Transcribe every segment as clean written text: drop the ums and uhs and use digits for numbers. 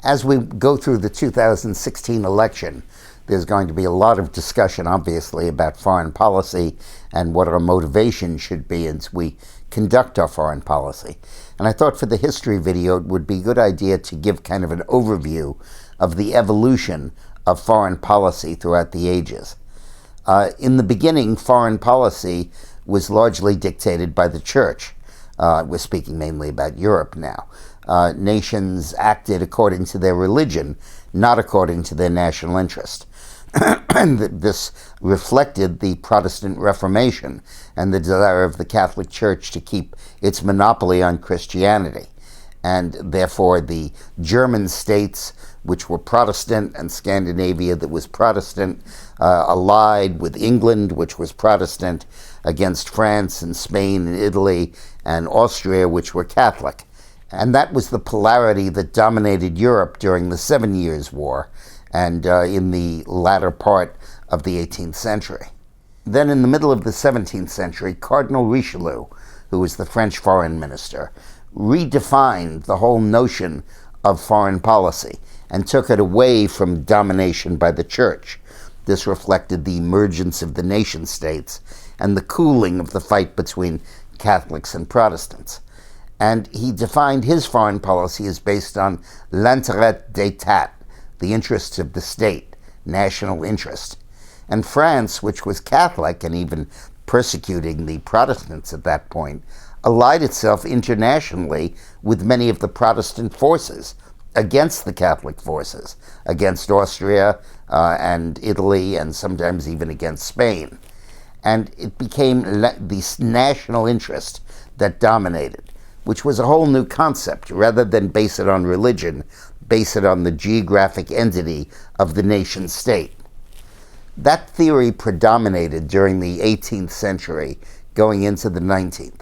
As we go through the 2016 election, there's going to be a lot of discussion, obviously, about foreign policy and what our motivation should be as we conduct our foreign policy. And I thought for the history video, it would be a good idea to give kind of an overview of the evolution of foreign policy throughout the ages. In the beginning, foreign policy was largely dictated by the church. We're speaking mainly about Europe now. Nations acted according to their religion, not according to their national interest. And this reflected the Protestant Reformation and the desire of the Catholic Church to keep its monopoly on Christianity. And therefore the German states, which were Protestant, and Scandinavia that was Protestant, allied with England, which was Protestant, against France and Spain and Italy and Austria, which were Catholic. And that was the polarity that dominated Europe during the 7 Years' War and in the latter part of the 18th century. Then in the middle of the 17th century, Cardinal Richelieu, who was the French foreign minister, redefined the whole notion of foreign policy and took it away from domination by the church. This reflected the emergence of the nation states and the cooling of the fight between Catholics and Protestants. And he defined his foreign policy as based on l'intérêt d'État, the interests of the state, national interest. And France, which was Catholic and even persecuting the Protestants at that point, allied itself internationally with many of the Protestant forces against the Catholic forces, against Austria and Italy, and sometimes even against Spain. And it became the national interest that dominated, which was a whole new concept. Rather than base it on religion, base it on the geographic entity of the nation state. That theory predominated during the 18th century, going into the 19th.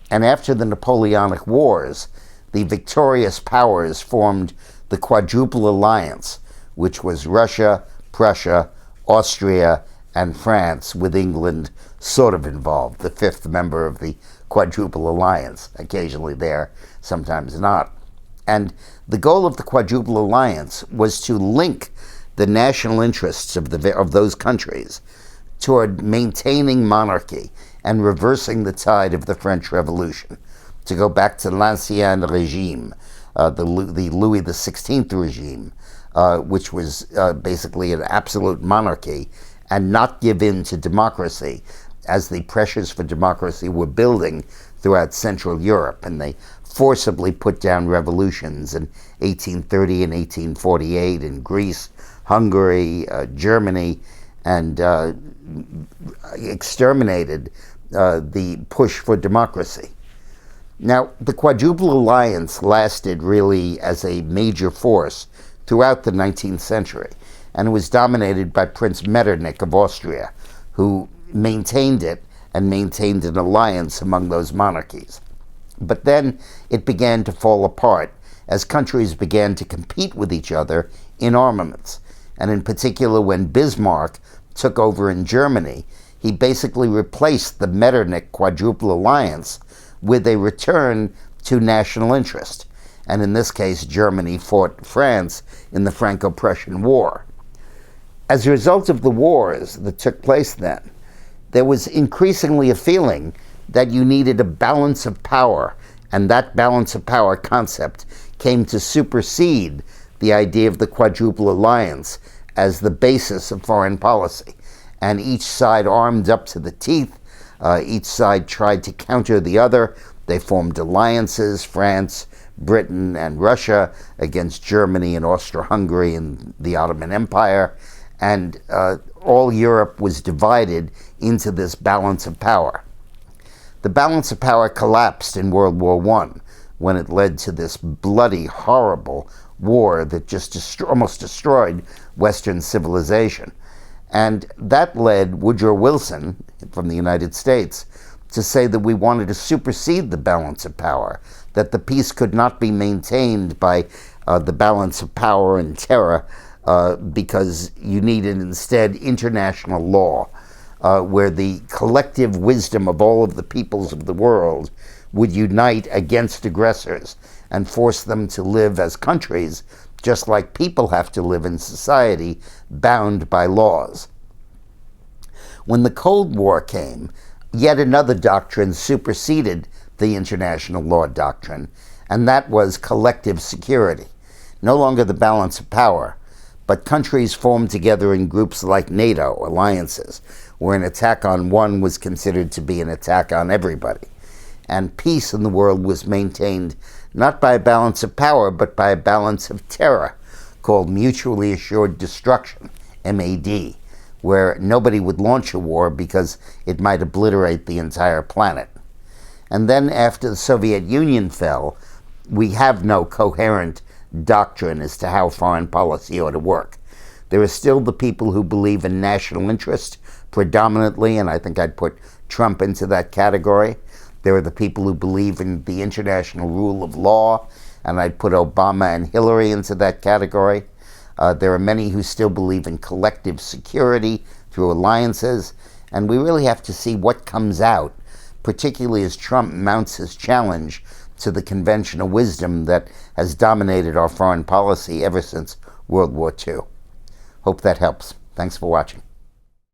And after the Napoleonic Wars, the victorious powers formed the Quadruple Alliance, which was Russia, Prussia, Austria, and France, with England sort of involved, the fifth member of the Quadruple Alliance, occasionally there, sometimes not. And the goal of the Quadruple Alliance was to link the national interests of those countries toward maintaining monarchy and reversing the tide of the French Revolution, to go back to l'Ancien Régime, the Louis XVI regime, which was basically an absolute monarchy, and not give in to democracy as the pressures for democracy were building throughout Central Europe, and they forcibly put down revolutions in 1830 and 1848 in Greece, Hungary, Germany, and exterminated the push for democracy. Now, the Quadruple Alliance lasted really as a major force throughout the 19th century, and it was dominated by Prince Metternich of Austria, who maintained it and maintained an alliance among those monarchies. But then it began to fall apart as countries began to compete with each other in armaments. And in particular, when Bismarck took over in Germany, he basically replaced the Metternich Quadruple Alliance with a return to national interest. And in this case, Germany fought France in the Franco-Prussian War. As a result of the wars that took place then, there was increasingly a feeling that you needed a balance of power, and that balance of power concept came to supersede the idea of the Quadruple Alliance as the basis of foreign policy. And each side armed up to the teeth. Each side tried to counter the other. They formed alliances, France, Britain, and Russia, against Germany and Austro-Hungary and the Ottoman Empire. And all Europe was divided into this balance of power. The balance of power collapsed in World War I, when it led to this bloody, horrible war that just almost destroyed Western civilization. And that led Woodrow Wilson from the United States to say that we wanted to supersede the balance of power, that the peace could not be maintained by the balance of power and terror, because you needed instead international law, where the collective wisdom of all of the peoples of the world would unite against aggressors and force them to live as countries just like people have to live in society bound by laws. When the Cold War came, yet another doctrine superseded the international law doctrine, and that was collective security. No longer the balance of power, but countries formed together in groups like NATO, alliances, where an attack on one was considered to be an attack on everybody. And peace in the world was maintained not by a balance of power, but by a balance of terror, called mutually assured destruction, MAD, where nobody would launch a war because it might obliterate the entire planet. And then after the Soviet Union fell, we have no coherent doctrine as to how foreign policy ought to work. There are still the people who believe in national interest predominantly, and I think I'd put Trump into that category. There are the people who believe in the international rule of law, and I'd put Obama and Hillary into that category. There are many who still believe in collective security through alliances, and we really have to see what comes out, particularly as Trump mounts his challenge to the conventional wisdom that has dominated our foreign policy ever since World War II. Hope that helps. Thanks for watching.